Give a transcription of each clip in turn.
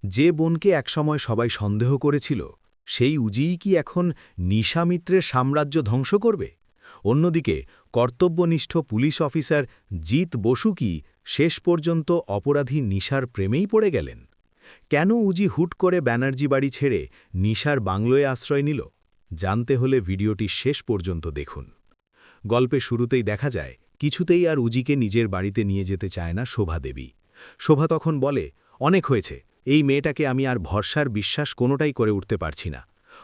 যে বোনকে একসময় সবাই সন্দেহ করেছিল সেই উজিই কি এখন নিশামিত্রের সাম্রাজ্য ধ্বংস করবে? অন্যদিকে কর্তব্যনিষ্ঠ পুলিশ অফিসার জিত বসু কি শেষ পর্যন্ত অপরাধী নিশার প্রেমেই পড়ে গেলেন? কেন উজি হুট করে ব্যানার্জি বাড়ি ছেড়ে নিশার বাংলোয় আশ্রয় নিল? জানতে হলে ভিডিওটি শেষ পর্যন্ত দেখুন। গল্পে শুরুতেই দেখা যায় কিছুতেই আর উজিকে নিজের বাড়িতে নিয়ে যেতে চায় না শোভা দেবী। শোভা তখন বলে, অনেক হয়েছে, এই মেয়েটাকে আমি আর ভরসার বিশ্বাস কোনোটাই করে উঠতে পারছি না।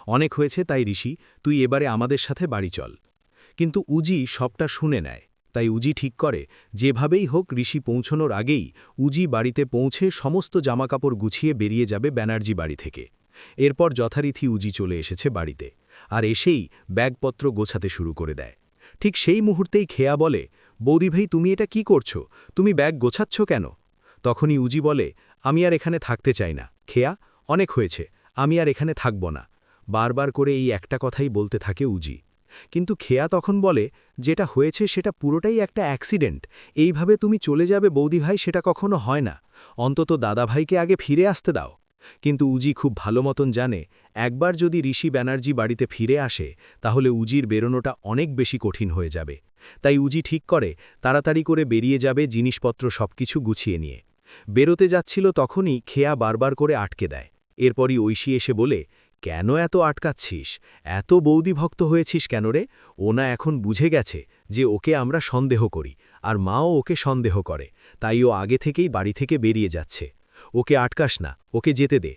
অনেক হয়েছে, তাই ঋষি, তুই এবারে আমাদের সাথে বাড়ি চল। কিন্তু উজি সবটা শুনে নেয়। তাই উজি ঠিক করে যেভাবেই হোক ঋষি পৌঁছনোর আগেই উজি বাড়িতে পৌঁছে সমস্ত জামাকাপড় গুছিয়ে বেরিয়ে যাবে ব্যানার্জি বাড়ি থেকে। এরপর যথারীতি উজি চলে এসেছে বাড়িতে, আর এসেই ব্যাগপত্র গোছাতে শুরু করে দেয়। ঠিক সেই মুহূর্তেই খেয়া বলে, বৌদি ভাই, তুমি এটা কি করছো? তুমি ব্যাগ গোছাচ্ছ কেন? তখনই উজি বলে, আমি আর এখানে থাকতে চাই না খেয়া, অনেক হয়েছে, আমি আর এখানে থাকব না। বারবার করে এই একটা কথাই বলতে থাকে উজি। কিন্তু খেয়া তখন বলে, যেটা হয়েছে সেটা পুরোটাই একটা অ্যাক্সিডেন্ট। এইভাবে তুমি চলে যাবে বৌদি ভাই, সেটা কখনো হয় না। অন্তত দাদাভাইকে আগে ফিরে আসতে দাও। কিন্তু উজি খুব ভালো মতন জানে, একবার যদি ঋষি ব্যানার্জি বাড়িতে ফিরে আসে তাহলে উজির বেরোনোটা অনেক বেশি কঠিন হয়ে যাবে। তাই উজি ঠিক করে তাড়াতাড়ি করে বেরিয়ে যাবে জিনিসপত্র সবকিছু গুছিয়ে নিয়ে। বেরোতে যাচ্ছিল তখনই খেয়া বারবার করে আটকে দেয়। এরপরই ঐশী এসে বলে, কেন এত আটকাচ্ছিস? এত বৌদিভক্ত হয়েছিস কেন রে? ও না এখন বুঝে গেছে যে ওকে আমরা সন্দেহ করি, আর মাও ওকে সন্দেহ করে, তাই ও আগে থেকেই বাড়ি থেকে বেরিয়ে যাচ্ছে। ওকে আটকাস না, ওকে যেতে দে।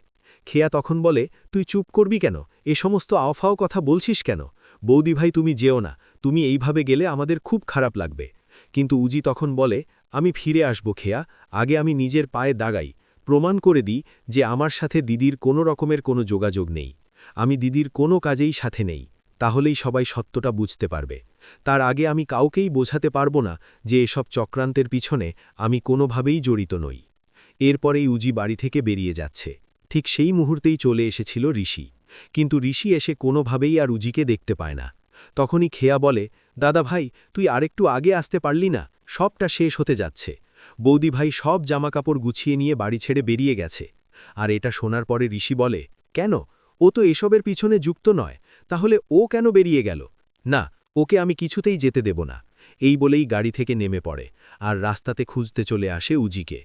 খেয়া তখন বলে, তুই চুপ করবি কেন? এ সমস্ত আওফাও কথা বলছিস কেন? বৌদি ভাই, তুমি যেও না, তুমি এইভাবে গেলে আমাদের খুব খারাপ লাগবে। কিন্তু উজি তখন বলে, আমি ফিরে আসব খেয়া, আগে আমি নিজের পায়ে দাগাই, প্রমাণ করে দিই যে আমার সাথে দিদির কোনো রকমের কোনো যোগাযোগ নেই। আমি দিদির কোনো কাজেই সাথে নেই, তাহলেই সবাই সত্যটা বুঝতে পারবে। তার আগে আমি কাউকেই বোঝাতে পারবো না যে এসব চক্রান্তের পিছনে আমি কোনোভাবেই জড়িত নই। এরপরেই উজি বাড়ি থেকে বেরিয়ে যাচ্ছে। ঠিক সেই মুহূর্তেই চলে এসেছিল ঋষি। কিন্তু ঋষি এসে কোনোভাবেই আর উজিকে দেখতে পায় না। তখনই খেয়া বলে, দাদা ভাই, তুই আরেকটু আগে আসতে পারলি না? সবটা শেষ হতে যাচ্ছে। বৌদি ভাই সব জামাকাপড় গুছিয়ে নিয়ে বাড়ি ছেড়ে বেরিয়ে গেছে। আর এটা শোনার পরে ঋষি বলে, কেন? ও তো এসবের পিছনে যুক্ত নয়, তাহলে ও কেন বেরিয়ে গেল? না, ওকে আমি কিছুতেই যেতে দেব না। এই বলেই গাড়ি থেকে নেমে পড়ে, আর রাস্তাতে খুঁজতে চলে আসে উজিকে।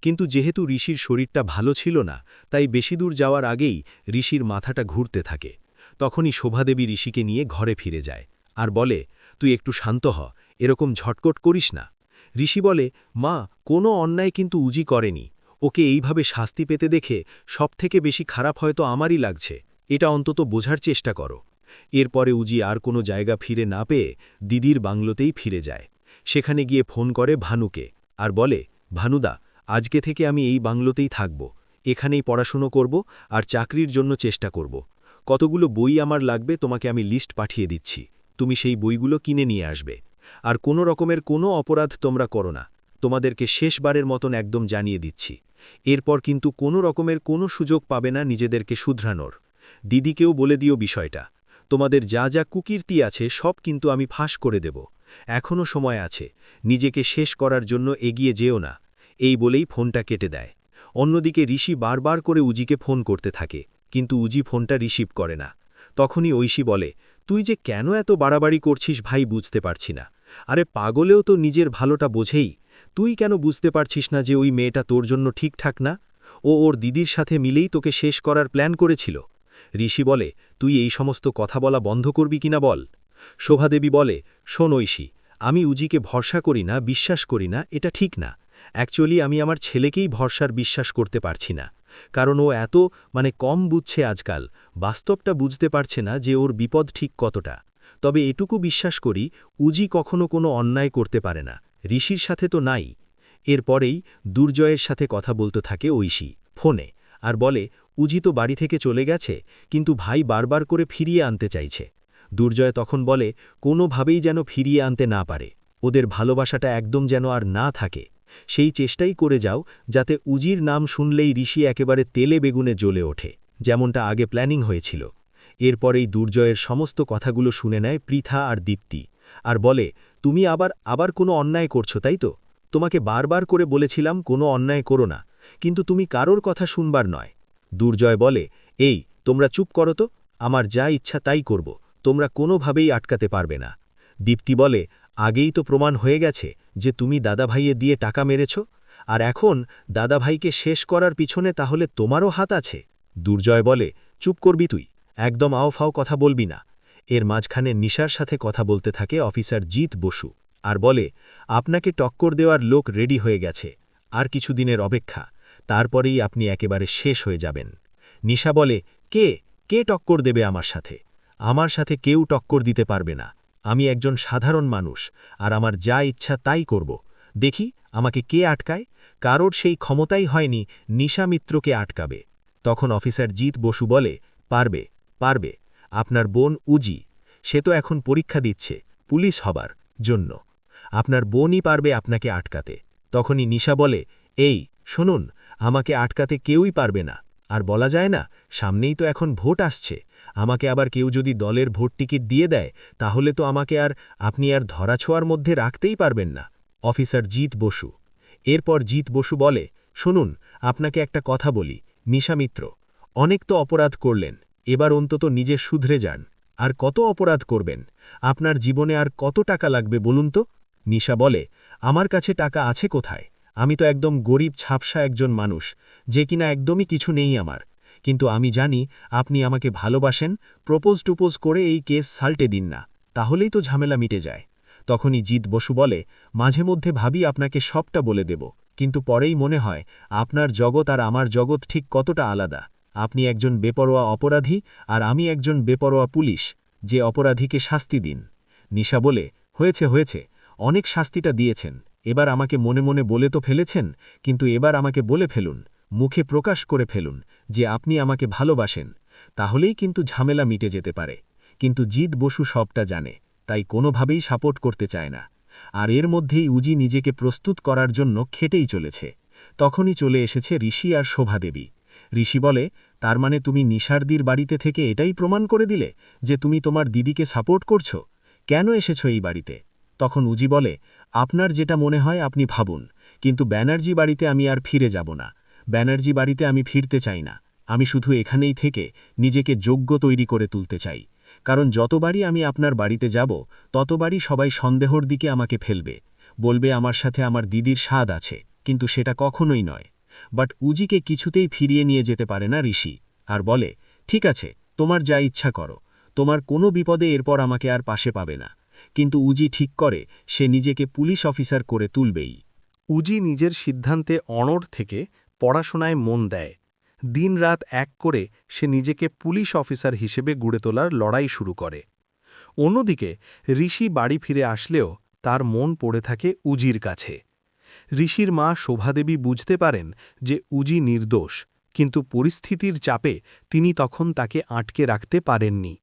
কিন্তু যেহেতু ঋষির শরীরটা ভালো ছিল না, তাই বেশি দূর যাওয়ার আগেই ঋষির মাথাটা ঘুরতে থাকে। তখনই শোভাদেবী ঋষিকে নিয়ে ঘরে ফিরে যায়, আর বলে, তুই একটু শান্ত হ, এরকম ঝটকট করিস না। ঋষি বলে, মা, কোনো অন্যায় কিন্তু উজি করেনি। ওকে এইভাবে শাস্তি পেতে দেখে সবথেকে বেশি খারাপ হয়তো আমারই লাগছে, এটা অন্তত বোঝার চেষ্টা করো। এরপরে উজি আর কোনো জায়গা ফিরে না পেয়ে দিদির বাংলোতেই ফিরে যায়। সেখানে গিয়ে ফোন করে ভানুকে, আর বলে, ভানুদা, আজকে থেকে আমি এই বাংলোতেই থাকব, এখানেই পড়াশুনো করব, আর চাকরির জন্য চেষ্টা করব। কতগুলো বই আমার লাগবে তোমাকে আমি লিস্ট পাঠিয়ে দিচ্ছি, তুমি সেই বইগুলো কিনে নিয়ে আসবে। আর কোনো রকমের কোনো অপরাধ তোমরা করো না, তোমাদেরকে শেষবারের মতন একদম জানিয়ে দিচ্ছি। এরপর কিন্তু কোনো রকমের কোনো সুযোগ পাবে না নিজেদেরকে শুধরানোর। দিদিকেও বলে দিও বিষয়টা। তোমাদের যা যা কুকীর্তি আছে সব কিন্তু আমি ফাঁস করে দেব। এখনও সময় আছে, নিজেকে শেষ করার জন্য এগিয়ে যেও না। এই বলেই ফোনটা কেটে দেয়। অন্যদিকে ঋষি বারবার করে উজিকে ফোন করতে থাকে, কিন্তু উজি ফোনটা রিসিভ করে না। তখনই ঐশী বলে, তুই যে কেন এত বাড়াবাড়ি করছিস ভাই, বুঝতে পারছি না। আরে পাগলেও তো নিজের ভালোটা বোঝেই। তুই কেন বুঝতে পারছিস না যে ওই মেয়েটা তোর জন্য ঠিকঠাক না? ও ওর দিদির সাথে মিলেই তোকে শেষ করার প্ল্যান করেছিল। ঋষি বলে, তুই এই সমস্ত কথা বলা বন্ধ করবি কিনা বল। শোভাদেবী বলে, শোন ঐশী, আমি উজিকে ভরসা করি না, বিশ্বাস করি না, এটা ঠিক না। অ্যাকচুয়ালি আমি আমার ছেলেকেই ভরসার বিশ্বাস করতে পারছি না, কারণ ও এত কম বুঝছে আজকাল, বাস্তবটা বুঝতে পারছে না যে ওর বিপদ ঠিক কতটা। তবে এটুকু বিশ্বাস করি, উজি কখনো কোনো অন্যায় করতে পারে না, ঋষির সাথে তো নাই। এরপরেই দুর্জয়ের সাথে কথা বলতে থাকে ঐশী ফোনে, আর বলে, উজি তো বাড়ি থেকে চলে গেছে, কিন্তু ভাই বারবার করে ফিরিয়ে আনতে চাইছে। দুর্জয় তখন বলে, কোনোভাবেই যেন ফিরিয়ে আনতে না পারে, ওদের ভালোবাসাটা একদম যেন আর না থাকে। সেই চেষ্টাই করে যাও যাতে উজির নাম শুনলেই ঋষি একেবারে তেলে বেগুনে জ্বলে ওঠে, যেমনটা আগে প্ল্যানিং হয়েছিল। এরপরেই দুর্জয়ের সমস্ত কথাগুলো শুনে নেয় পৃথা আর দীপ্তি, আর বলে, তুমি আবার কোনো অন্যায় করছো তাই তো? তোমাকে বারবার করে বলেছিলাম কোনো অন্যায় করো না, কিন্তু তুমি কারোর কথা শুনবার নয়। দুর্জয় বলে, এই তোমরা চুপ করো তো, আমার যা ইচ্ছা তাই করব, তোমরা কোনোভাবেই আটকাতে পারবে না। দীপ্তি বলে, আগেই তো প্রমাণ হয়ে গেছে যে তুমি দাদাভাইয়ে দিয়ে টাকা মেরেছ, আর এখন দাদাভাইকে শেষ করার পিছনে তাহলে তোমারও হাত আছে। দুর্জয় বলে, চুপ করবি তুই, একদম আওফাও কথা বলবি না। এর মাঝখানে নিশার সাথে কথা বলতে থাকে অফিসার জিত বসু, আর বলে, আপনাকে টক্কর দেওয়ার লোক রেডি হয়ে গেছে, আর কিছুদিনের অপেক্ষা, তারপরেই আপনি একেবারে শেষ হয়ে যাবেন। নিশা বলে, কে কে টক্কর দেবে আমার সাথে? আমার সাথে কেউ টক্কর দিতে পারবে না। আমি একজন সাধারণ মানুষ, আর আমার যা ইচ্ছা তাই করব। দেখি আমাকে কে আটকায়। কারোর সেই ক্ষমতাই হয়নি নিশা মিত্রকে আটকাবে। তখন অফিসার জিত বসু বলে, পারবে, পারবে। আপনার বোন উজি, সে তো এখন পরীক্ষা দিচ্ছে পুলিশ হবার জন্য। আপনার বোনই পারবে আপনাকে আটকাতে। তখনই নিশা বলে, এই শুনুন, আমাকে আটকাতে কেউই পারবে না। আর বলা যায় না, সামনেই তো এখন ভোট আসছে, আমাকে আবার কেউ যদি দলের ভোট টিকিট দিয়ে দেয়, তাহলে তো আমাকে আপনি আর ধরাছোঁয়ার মধ্যে রাখতেই পারবেন না। অফিসার জিত বসু। এরপর জিত বসু বলে, শুনুন, আপনাকে একটা কথা বলি নিশা মিত্র, অনেক তো অপরাধ করলেন, এবার অন্তত নিজে শুধরে যান। আর কত অপরাধ করবেন? আপনার জীবনে আর কত টাকা লাগবে বলুন তো? নিশা বলে, আমার কাছে টাকা আছে কোথায়? আমি তো একদম গরিব ছাপসা একজন মানুষ, যে কিনা একদমই কিছু নেই আমার। কিন্তু আমি জানি আপনি আমাকে ভালোবাসেন, প্রপোজ টুপোজ করে এই কেস সাল্টে দিন না, তাহলেই তো ঝামেলা মিটে যায়। তখনই জিত বসু বলে, মাঝে মধ্যে ভাবি আপনাকে সবটা বলে দেব, কিন্তু পরেই মনে হয় আপনার জগৎ আর আমার জগৎ ঠিক কতটা আলাদা। আপনি একজন বেপরোয়া অপরাধী, আর আমি একজন বেপরোয়া পুলিশ, যে অপরাধীকে শাস্তি দিন। নিশা বলে, হয়েছে হয়েছে, অনেক শাস্তিটা দিয়েছেন, এবার আমাকে মনে মনে বলে তো ফেলেছেন, কিন্তু এবার আমাকে বলে ফেলুন, মুখে প্রকাশ করে ফেলুন যে আপনি আমাকে ভালোবাসেন, তাহলেই কিন্তু ঝামেলা মিটে যেতে পারে। কিন্তু জিত বসু সবটা জানে, তাই কোনোভাবেই সাপোর্ট করতে চায় না। আর এর মধ্যেই উজি নিজেকে প্রস্তুত করার জন্য খেটেই চলেছে। তখনই চলে এসেছে ঋষি আর শোভাদেবী। ঋষি বলে, তার মানে তুমি নিশারদির বাড়িতে থেকে এটাই প্রমাণ করে দিলে যে তুমি তোমার দিদিকে সাপোর্ট করছো? কেন এসেছো এই বাড়িতে? তখন উজি বলে, আপনার যেটা মনে হয় আপনি ভাবুন, কিন্তু ব্যানার্জি বাড়িতে আমি আর ফিরে যাব না। ব্যানার্জি বাড়িতে আমি ফিরতে চাই না। আমি শুধু এখানেই থেকে নিজেকে যোগ্য তৈরি করে তুলতে চাই। কারণ যতবারই আমি আপনার বাড়িতে যাব, ততবারই সবাই সন্দেহর দিকে আমাকে ফেলবে, বলবে আমার সাথে আমার দিদির স্বাদ আছে, কিন্তু সেটা কখনোই নয়। বাট উজিকে কিছুতেই ফিরিয়ে নিয়ে যেতে পারে না ঋষি, আর বলে, ঠিক আছে, তোমার যা ইচ্ছা করো, তোমার কোনো বিপদে এরপর আমাকে আর পাশে পাবে না। কিন্তু উজি ঠিক করে সে নিজেকে পুলিশ অফিসার করে তুলবেই। উজি নিজের সিদ্ধান্তে অনড় থেকে পড়াশোনায় মন দেয়। দিনরাত এক করে সে নিজেকে পুলিশ অফিসার হিসেবে গড়ে তোলার লড়াই শুরু করে। অন্যদিকে ঋষি বাড়ি ফিরে আসলেও তার মন পড়ে থাকে উজির কাছে। ঋষির মা শোভাদেবী বুঝতে পারেন যে উজি নির্দোষ, কিন্তু পরিস্থিতির চাপে তিনি তখন তাকে আটকে রাখতে পারেননি।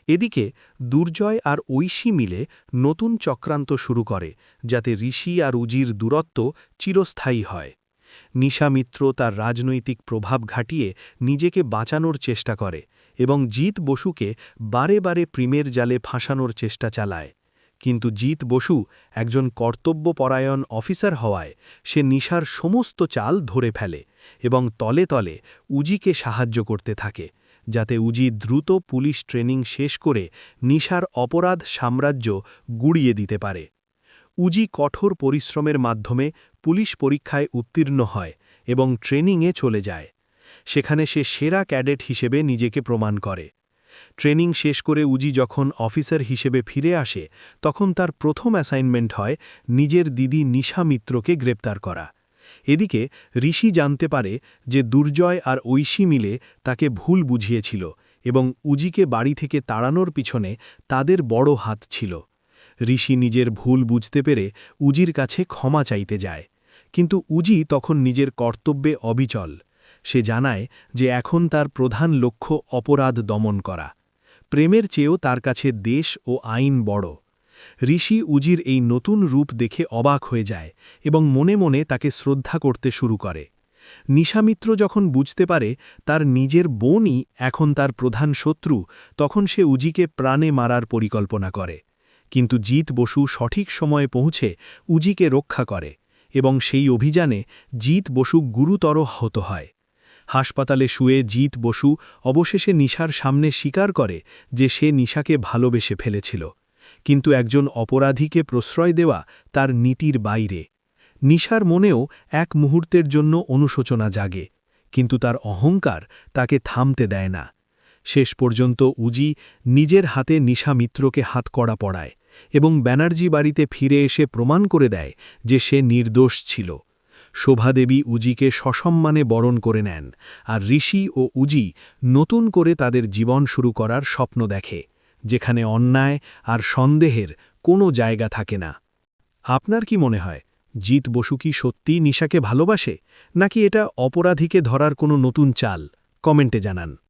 এদিকে দুর্জয় আর ঐশী মিলে নতুন চক্রান্ত শুরু করে, যাতে ঋষি আর উজির দূরত্ব চিরস্থায়ী হয়। নিশা মিত্র তার রাজনৈতিক প্রভাব ঘাটিয়ে নিজেকে বাঁচানোর চেষ্টা করে এবং জিত বসুকে বারে বারে প্রেমের জালে ফাঁসানোর চেষ্টা চালায়। কিন্তু জিত বসু একজন কর্তব্যপরায়ণ অফিসার হওয়ায় সে নিশার সমস্ত চাল ধরে ফেলে এবং তলে তলে উজিকে সাহায্য করতে থাকে, যাতে উজি দ্রুত পুলিশ ট্রেনিং শেষ করে নিশার অপরাধ সাম্রাজ্য গুড়িয়ে দিতে পারে। উজি কঠোর পরিশ্রমের মাধ্যমে পুলিশ পরীক্ষায় উত্তীর্ণ হয় এবং ট্রেনিংয়ে চলে যায়। সেখানে সে সেরা ক্যাডেট হিসেবে নিজেকে প্রমাণ করে। ট্রেনিং শেষ করে উজি যখন অফিসার হিসেবে ফিরে আসে, তখন তার প্রথম অ্যাসাইনমেন্ট হয় নিজের দিদি নিশা মিত্রকে গ্রেপ্তার করা। এদিকে ঋষি জানতে পারে যে দুর্জয় আর ঐশী মিলে তাকে ভুল বুঝিয়েছিল এবং উজিকে বাড়ি থেকে তাড়ানোর পিছনে তাদের বড় হাত ছিল। ঋষি নিজের ভুল বুঝতে পেরে উজির কাছে ক্ষমা চাইতে যায়, কিন্তু উজি তখন নিজের কর্তব্যে অবিচল। সে জানায় যে এখন তার প্রধান লক্ষ্য অপরাধ দমন করা। প্রেমের চেয়েও তার কাছে দেশ ও আইন বড়। ঋষি উজির এই নতুন রূপ দেখে অবাক হয়ে যায় এবং মনে মনে তাকে শ্রদ্ধা করতে শুরু করে। নিশামিত্র যখন বুঝতে পারে তার নিজের বোনই এখন তার প্রধান শত্রু, তখন সে উজিকে প্রাণে মারার পরিকল্পনা করে। কিন্তু জিত বসু সঠিক সময়ে পৌঁছে উজিকে রক্ষা করে এবং সেই অভিযানে জিত বসু গুরুতর আহত হয়। হাসপাতালে শুয়ে জিৎ বসু অবশেষে নিশার সামনে স্বীকার করে যে সে নিশাকে ভালোবেসে ফেলেছিল, কিন্তু একজন অপরাধীকে প্রশ্রয় দেওয়া তার নীতির বাইরে। নিশার মনেও এক মুহূর্তের জন্য অনুশোচনা জাগে, কিন্তু তার অহংকার তাকে থামতে দেয় না। শেষ পর্যন্ত উজি নিজের হাতে নিশা মিত্রকে হাতকড়া পড়ায় এবং ব্যানার্জি বাড়িতে ফিরে এসে প্রমাণ করে দেয় যে সে নির্দোষ ছিল। শোভাদেবী উজিকে সসম্মানে বরণ করে নেন, আর ঋষি ও উজি নতুন করে তাদের জীবন শুরু করার স্বপ্ন দেখে, যেখানে অন্যায় আর সন্দেহের কোনো জায়গা থাকে না। আপনার কি মনে হয়, জিৎ বসু কি সত্যিই নিশাকে ভালোবাসে, নাকি এটা অপরাধীকে ধরার কোনো নতুন চাল? কমেন্টে জানান।